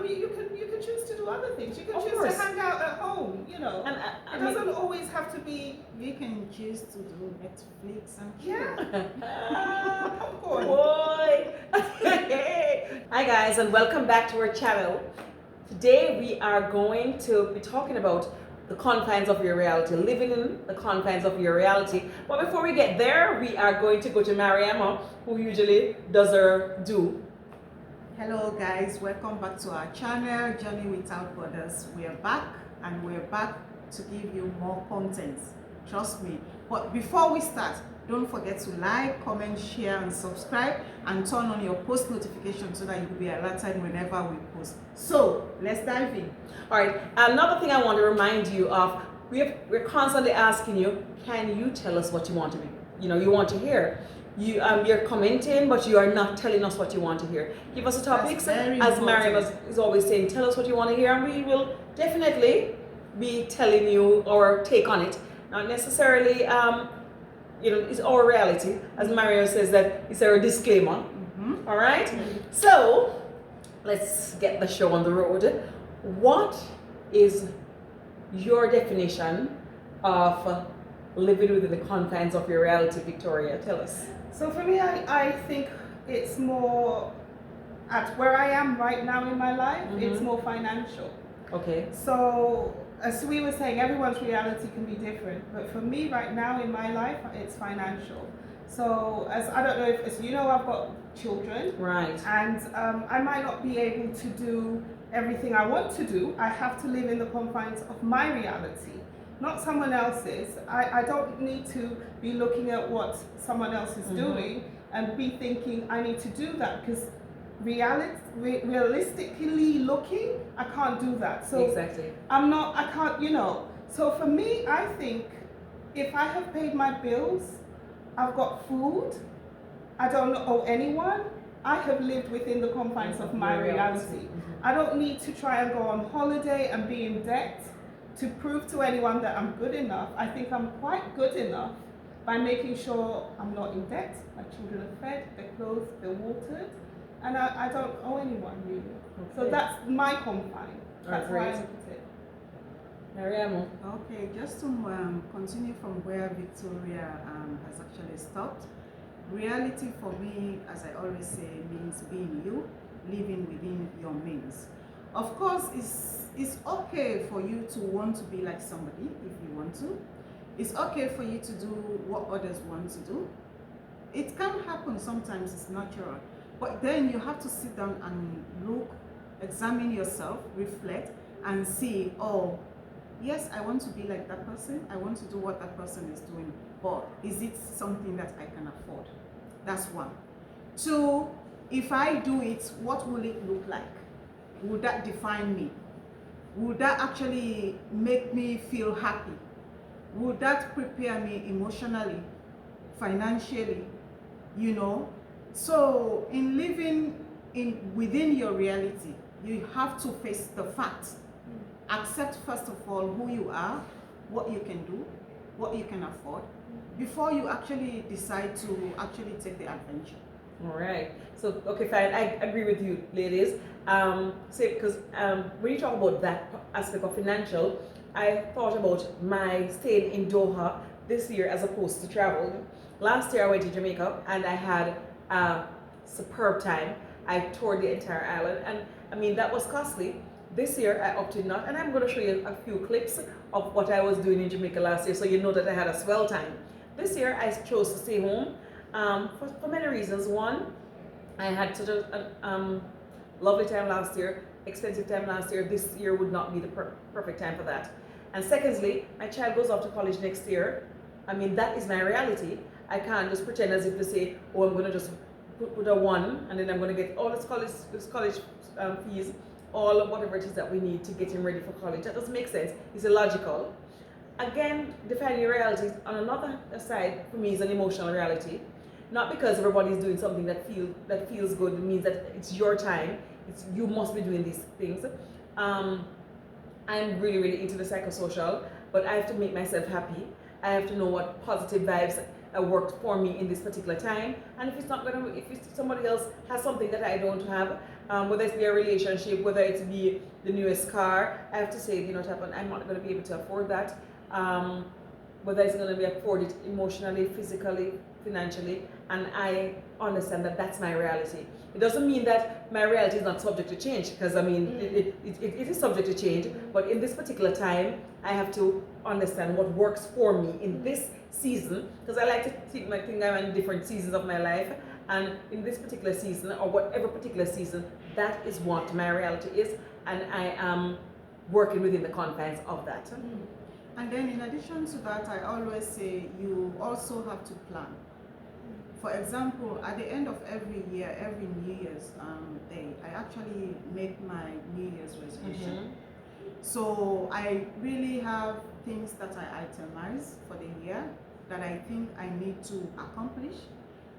mean, you can choose to do other things. You can Of choose course. to hang out at home. You know, And it doesn't always have to be. You can choose to do Netflix and chill. Yeah. Popcorn. Boy. Hi guys, and welcome back to our channel. Today we are going to be talking about the confines of your reality, living in the confines of your reality. But before we get there, we are going to go to Mariama, who usually does her do. Hello guys, welcome back to our channel, Journey Without Borders. We are back and we're back to give you more content. Trust me. But before we start, don't forget to like, comment, share and subscribe and turn on your post notifications so that you'll be alerted whenever we post. So let's dive in. All right, another thing I want to remind you of, we're constantly asking you, can you tell us what you want to be? You want to hear. You're commenting, but you are not telling us what you want to hear. Give us a topic, as Mariam is always saying, tell us what you want to hear, and we will definitely be telling you our take on it. Not necessarily, it's our reality, as Mariam says that it's our disclaimer. Mm-hmm. All right? So, let's get the show on the road. What is your definition of living within the confines of your reality, Victoria? Tell us. So for me, I think it's more at where I am right now in my life. It's more financial. Okay. So as we were saying, everyone's reality can be different, but for me right now in my life, it's financial. So as I don't know if, as you know, I've got children, right, and I might not be able to do everything I want to do. I have to live in the confines of my reality, not someone else's. I don't need to be looking at what someone else is doing and be thinking I need to do that, because realistically looking, I can't do that. So exactly. I can't. So for me, I think if I have paid my bills, I've got food, I don't owe anyone, I have lived within the confines of my reality. I don't need to try and go on holiday and be in debt to prove to anyone that I'm good enough. I think I'm quite good enough by making sure I'm not in debt, my children are fed, they're clothed, they're watered, and I don't owe anyone really. Okay. So that's my confine. That's why I look at it. Mariam. Okay, just to continue from where Victoria has actually stopped. Reality for me, as I always say, means being you, living within your means. Of course, it's okay for you to want to be like somebody if you want to. It's okay for you to do what others want to do. It can happen sometimes, it's natural. But then you have to sit down and look, examine yourself, reflect, and see, oh, yes, I want to be like that person. I want to do what that person is doing. But is it something that I can afford? That's one. Two, if I do it, what will it look like? Would that define me? Would that actually make me feel happy? Would that prepare me emotionally, financially, So in living within your reality, you have to face the facts. Accept first of all who you are, what you can do, what you can afford, before you actually decide to actually take the adventure. All right. So, okay, fine. I agree with you, ladies. Because when you talk about that aspect of financial, I thought about my staying in Doha this year as opposed to travel. Last year I went to Jamaica and I had a superb time. I toured the entire island, and I mean that was costly. This year I opted not, and I'm going to show you a few clips of what I was doing in Jamaica last year, so you know that I had a swell time. This year I chose to stay home for many reasons. One, I had such a lovely time last year, expensive time last year. This year would not be the perfect time for that. And secondly, my child goes off to college next year. I mean, that is my reality. I can't just pretend as if to say, oh, I'm going to just put a one, and then I'm going to get all this college fees, all of whatever it is that we need to get him ready for college. That doesn't make sense. It's illogical. Again, defining your reality on another side for me is an emotional reality. Not because everybody's doing something that feels good. It means that it's your time. You must be doing these things. I'm really, really into the psychosocial, but I have to make myself happy. I have to know what positive vibes that worked for me in this particular time. And if it's not gonna, if somebody else has something that I don't have, whether it's be a relationship, whether it's be the newest car, I have to say, you know what happened, I'm not gonna be able to afford that. Whether it's gonna be afforded emotionally, physically, financially, and I understand that that's my reality. It doesn't mean that my reality is not subject to change, because I mean, it is subject to change, but in this particular time, I have to understand what works for me in this season, because I like to think I'm in different seasons of my life, and in this particular season, or whatever particular season, that is what my reality is, and I am working within the confines of that. And then in addition to that, I always say you also have to plan. For example, at the end of every year, every New Year's day, I actually make my New Year's resolution. So I really have things that I itemize for the year that I think I need to accomplish.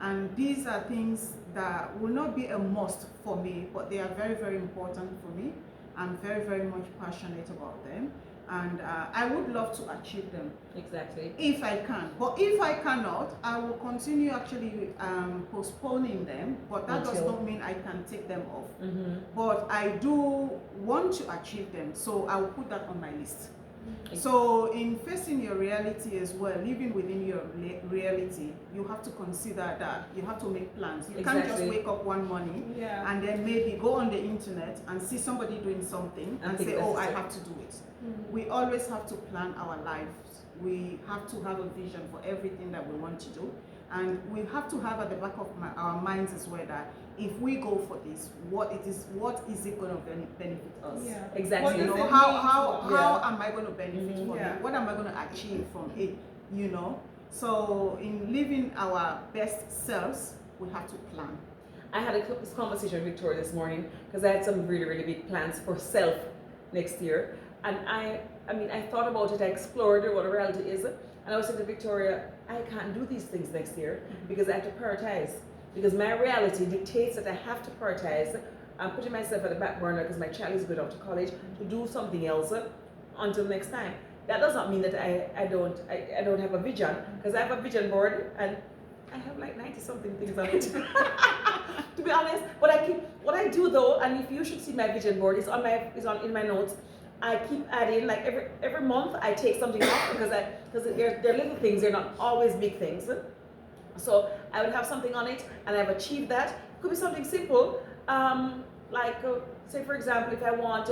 And these are things that will not be a must for me, but they are very, very important for me. I'm very, very much passionate about them. And I would love to achieve them. Exactly. If I can. But if I cannot, I will continue actually postponing them, but that does not mean I can take them off. But I do want to achieve them, so I will put that on my list. So in facing your reality as well, living within your reality, you have to consider that you have to make plans. You can't just wake up one morning and then maybe go on the internet and see somebody doing something and say, oh, I have to do it. We always have to plan our lives. We have to have a vision for everything that we want to do. And we have to have at the back of our minds as well that if we go for this, what is it going to benefit us? Yeah. Exactly. You know, how am I going to benefit from it? What am I going to achieve from it? You know. So in living our best selves, we have to plan. I had this conversation with Victoria this morning because I had some really, really big plans for self next year. And I mean, I thought about it, I explored what the reality is, and I was saying to Victoria, I can't do these things next year because I have to prioritize. Because my reality dictates that I have to prioritize. I'm putting myself at the back burner because my child is going off to college to do something else until next time. That does not mean that I don't have a vision, because I have a vision board and I have like 90 something things on it. To be honest, what I do though, and if you should see my vision board, it's in my notes. I keep adding, like every month I take something off because they're little things, they're not always big things. So I would have something on it and I've achieved that. It could be something simple, like say for example, if I want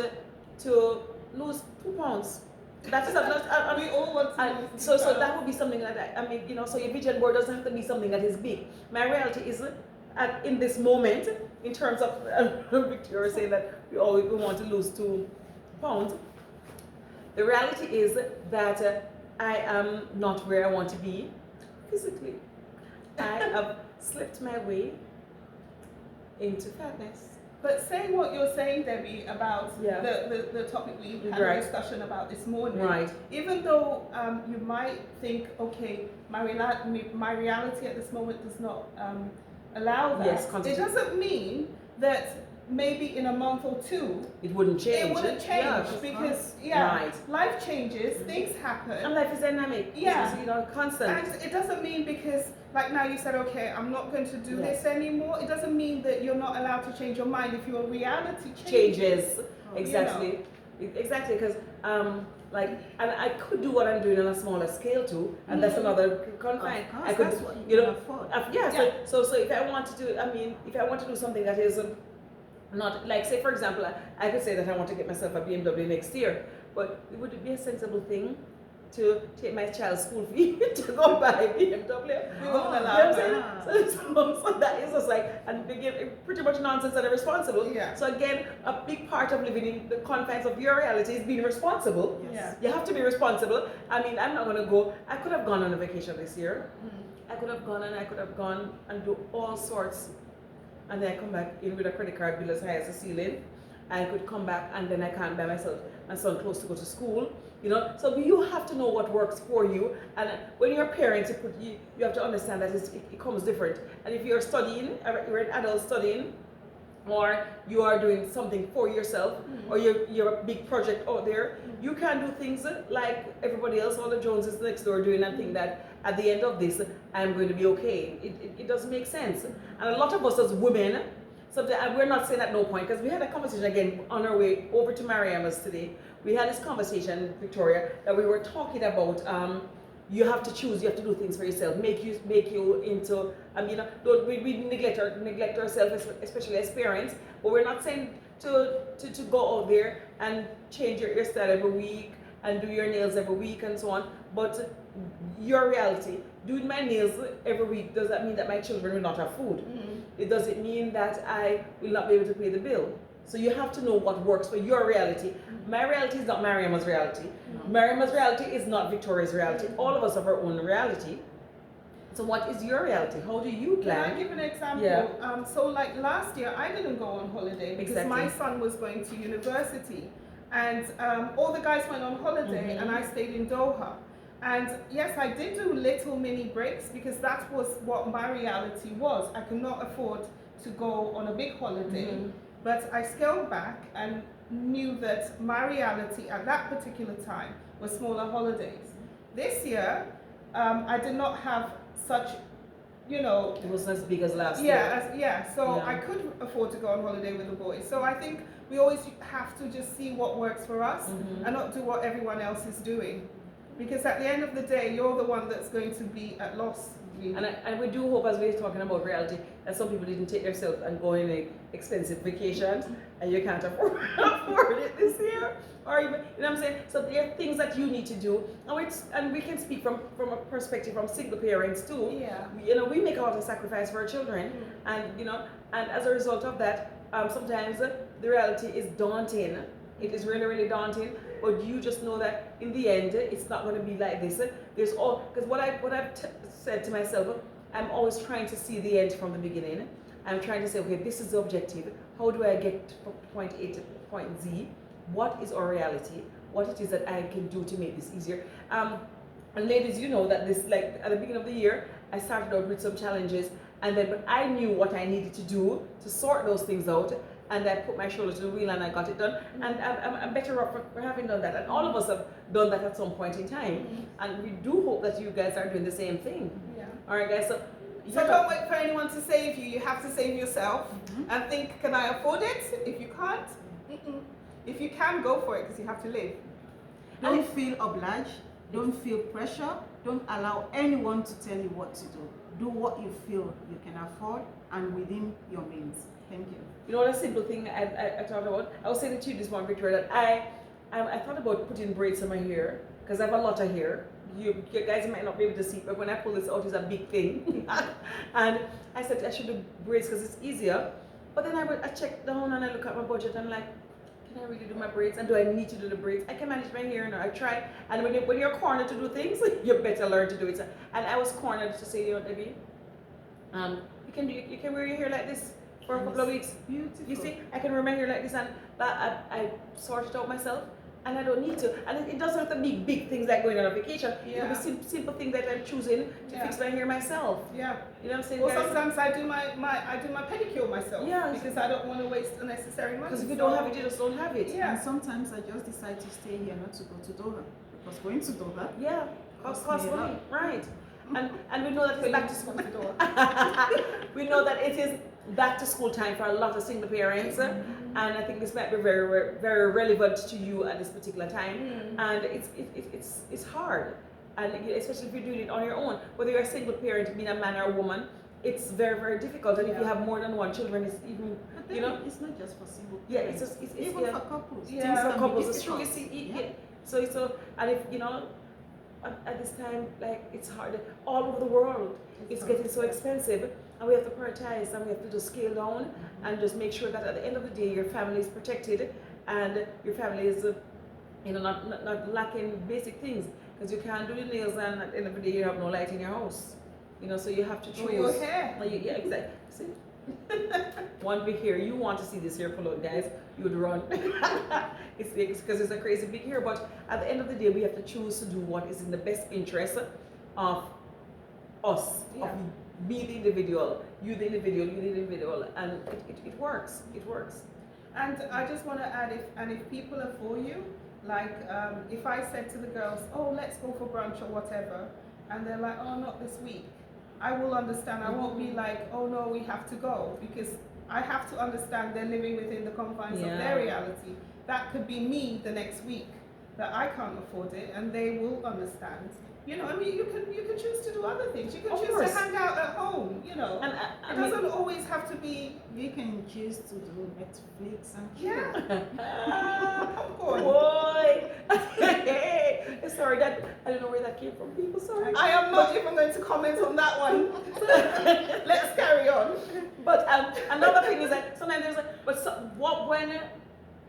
to lose 2 pounds. That's we all want to lose. So that would be something like that. I mean, you know, so your vision board doesn't have to be something that is big. My reality is in this moment, in terms of Victoria saying that we want to lose 2 pounds. The reality is that I am not where I want to be physically. I have slipped my way into fatness. But saying what you're saying, Debbie, about the topic we had a discussion about this morning, even though you might think, okay, my reality at this moment does not allow that, it doesn't mean that maybe in a month or two it wouldn't change. It wouldn't change because life changes, things happen, and life is dynamic. Yeah, you know, constant. And it doesn't mean because like now you said, okay, I'm not going to do this anymore. It doesn't mean that you're not allowed to change your mind if your reality changes. Exactly, you know. Exactly, because and I could do what I'm doing on a smaller scale too, and that's another confine. I could, that's what you afford. So if I want to do, if I want to do something that is not like, say for example, I could say that I want to get myself a BMW next year, but would it be a sensible thing to take my child's school fee to go buy a BMW? We won't allow that. So that is just like, and they give pretty much nonsense and irresponsible. Yeah. So again, a big part of living in the confines of your reality is being responsible. Yes. You have to be responsible. I mean, I'm not going to go, I could have gone on a vacation this year. I could have gone and do all sorts. And then I come back in with a credit card bill as high as the ceiling. I could come back and then I can't buy my son clothes to go to school. You know, so you have to know what works for you. And when you're parents, you have to understand that it comes different. And if you're studying, you're an adult studying, or you are doing something for yourself, or you're a big project out there, you can do things like everybody else, all the Joneses next door doing, and think that at the end of this, I'm going to be okay. It doesn't make sense. And a lot of us as women, sometimes we're not saying at no point, because we had a conversation again on our way over to Mariama's today. We had this conversation, Victoria, that we were talking about. You have to choose. You have to do things for yourself. Make you into. You know, don't we neglect ourselves, especially as parents. But we're not saying to go out there and change your hairstyle every week and do your nails every week and so on. But your reality, doing my nails every week, does that mean that my children will not have food? It doesn't mean that I will not be able to pay the bill. So you have to know what works for your reality. My reality is not Mariama's reality. Mariama's reality is not Victoria's reality. All of us have our own reality. So what is your reality? How do you plan? Can I give an example? Yeah. So like last year, I didn't go on holiday because my son was going to university. And all the guys went on holiday and I stayed in Doha. And yes, I did do little mini breaks because that was what my reality was. I could not afford to go on a big holiday. But I scaled back and knew that my reality at that particular time was smaller holidays. This year, I did not have such, you know... It wasn't as big as last year. So I could afford to go on holiday with the boys. So I think we always have to just see what works for us and not do what everyone else is doing. Because at the end of the day, you're the one that's going to be at loss. Really. And we do hope, as we're talking about reality, that some people didn't take themselves and go in a expensive vacations and you can't afford it this year. Or even, you know what I'm saying? So there are things that you need to do. And we can speak from a perspective from single parents too. Yeah. You know, we make a lot of sacrifice for our children. And, you know, and as a result of that, sometimes the reality is daunting. It is really, really daunting. But you just know that in the end, it's not going to be like this. There's all, because what I've said to myself, I'm always trying to see the end from the beginning. I'm trying to say, okay, this is the objective. How do I get from point A to point Z? What is our reality? What it is that I can do to make this easier? And ladies, you know that this, like at the beginning of the year, I started out with some challenges, and then but I knew what I needed to do to sort those things out. And I put my shoulder to the wheel and I got it done. And I'm better off for having done that. And all of us have done that at some point in time. And we do hope that you guys are doing the same thing. Yeah. All right, guys. So don't wait for anyone to save you. You have to save yourself and think, can I afford it? If you can't, if you can, go for it because you have to live. Don't feel obliged. Don't feel pressure. Don't allow anyone to tell you what to do. Do what you feel you can afford and within your means. Thank you. You know what a simple thing I thought about? I was saying to you this morning, Victoria, that I thought about putting braids in my hair because I have a lot of hair. You guys might not be able to see, but when I pull this out, it's a big thing. And I said I should do braids because it's easier. But then I checked down and I look at my budget and I'm like, can I really do my braids? And do I need to do the braids? I can manage my hair now. I try. And when you're cornered to do things, you better learn to do it. And I was cornered to say, you know, Debbie, you can wear your hair like this for a couple of weeks. Beautiful. You see, I can wear my hair like this, and I sort it out myself, and I don't need to. And it doesn't have to be big things like going on a vacation. Yeah. It'll be simple things that I'm choosing to fix my hair myself. Yeah. You know what I'm saying? Well, guys? sometimes I do my pedicure myself. Yeah. Because I don't want to waste unnecessary money. Because if you don't have it, you just don't have it. Yeah. And sometimes I just decide to stay here, not to go to Doha. Because going to Doha, Yeah. Cost money, right? And we know that So it's back to school. We know that it is back to school time for a lot of single parents, and I think this might be very, very relevant to you at this particular time. And it's hard, and especially if you're doing it on your own, whether you're a single parent, being a man or a woman, it's very, very difficult. And if you have more than one children, it's even, but you know, it's not just for single yeah, parents. it's even for couples. Yeah. Things for can be couples. It's true. difficult. You see, so and if you know. At this time, like it's hard all over the world. It's getting so expensive, and we have to prioritize, and we have to just scale down and just make sure that at the end of the day, your family is protected and your family is, not lacking basic things. Because you can't do your nails, and at the end of the day, you have no light in your house. You know, so you have to choose. Or your hair. Yeah, exactly. See. One big hair. You want to see this hair pull out, guys? You would run. It's because it's a crazy big hair. But at the end of the day, we have to choose to do what is in the best interest of us, of me, the individual, you, the individual, and it works. It works. And I just want to add, if people are for you, like if I said to the girls, oh, let's go for brunch or whatever, and they're like, oh, not this week, I will understand. I won't be like, oh no, we have to go, because I have to understand they're living within the confines of their reality. That could be me the next week, that I can't afford it, and they will understand. You know, I mean, you can choose to do other things. You can Of choose course. to hang out at home. You know, And it doesn't always have to be. We can choose to do Netflix and chill. Yeah. Popcorn. Boy. Sorry, that I don't know where that came from. People, sorry. I am not even going to comment on that one. Let's carry on. But another thing is that sometimes there's when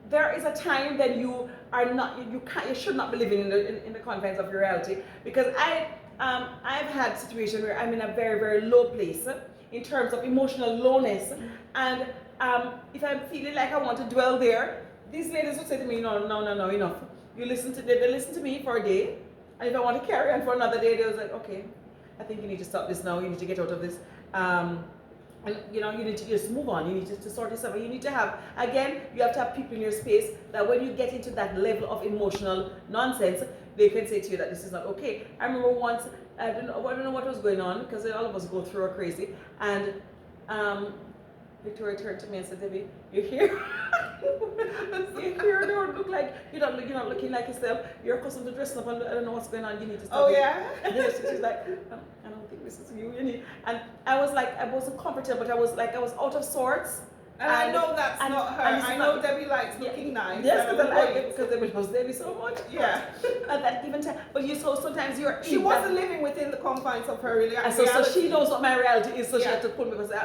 there is a time that you are not, you should not be living in the confines of your reality, because I've had situations where I'm in a very, very low place in terms of emotional lowness, and if I'm feeling like I want to dwell there, these ladies would say to me, no, enough. They listen to me for a day, and if I want to carry on for another day, they was like, okay, I think you need to stop this now. You need to get out of this. And you know, you need to just move on. You need to sort yourself out. You need to have, again, you have to have people in your space that when you get into that level of emotional nonsense, they can say to you that this is not okay. I remember once, I don't know what was going on, because all of us go through a crazy, and Victoria turned to me and said, Debbie, you're here. You're here. You don't look like, you're not looking like yourself. You're accustomed to dressing up, and I don't know what's going on. You need to stop. Oh it." yeah. She's like, I don't think this is you. And I was like, I wasn't comfortable, but I was out of sorts. And I know that's not her. I know Debbie likes looking nice. Yes, and I like it. because Debbie loves Debbie so much. Yeah. At that given time. But sometimes you're She wasn't living within the confines of her reality. And so she knows what my reality is, so she Yeah. had to pull me and say,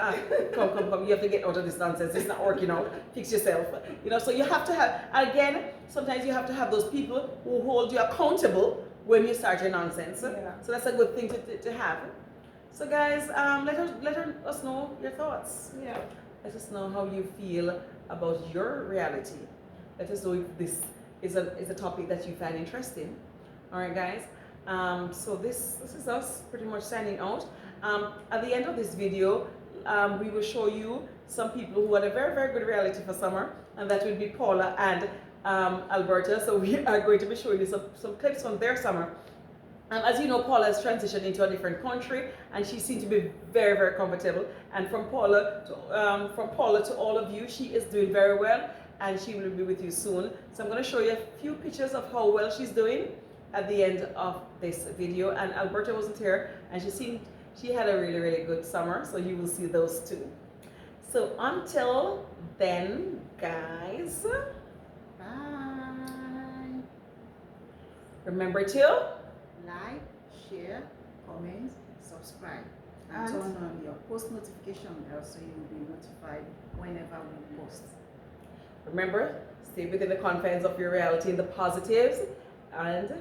come, you have to get out of this nonsense. It's not working out. Fix yourself. You know, so you have to have, again, sometimes you have to have those people who hold you accountable when you start your nonsense. Yeah. So that's a good thing to have. So guys, let us know your thoughts. Yeah. Let us know how you feel about your reality. Let us know if this is a topic that you find interesting. All right, guys. So this is us pretty much signing out. At the end of this video, we will show you some people who had a very, very good reality for summer, and that will be Paula and Alberta. So we are going to be showing you some clips from their summer. As you know, Paula has transitioned into a different country, and she seems to be very, very comfortable. And from Paula to all of you, she is doing very well, and she will be with you soon. So I'm going to show you a few pictures of how well she's doing at the end of this video. And Alberta wasn't here, and she had a really, really good summer. So you will see those too. So until then, guys, Bye. remember to Like, share, comment, subscribe, and And turn on your post notification bell so you will be notified whenever we post. remember, stay within the confines of your reality in the positives, and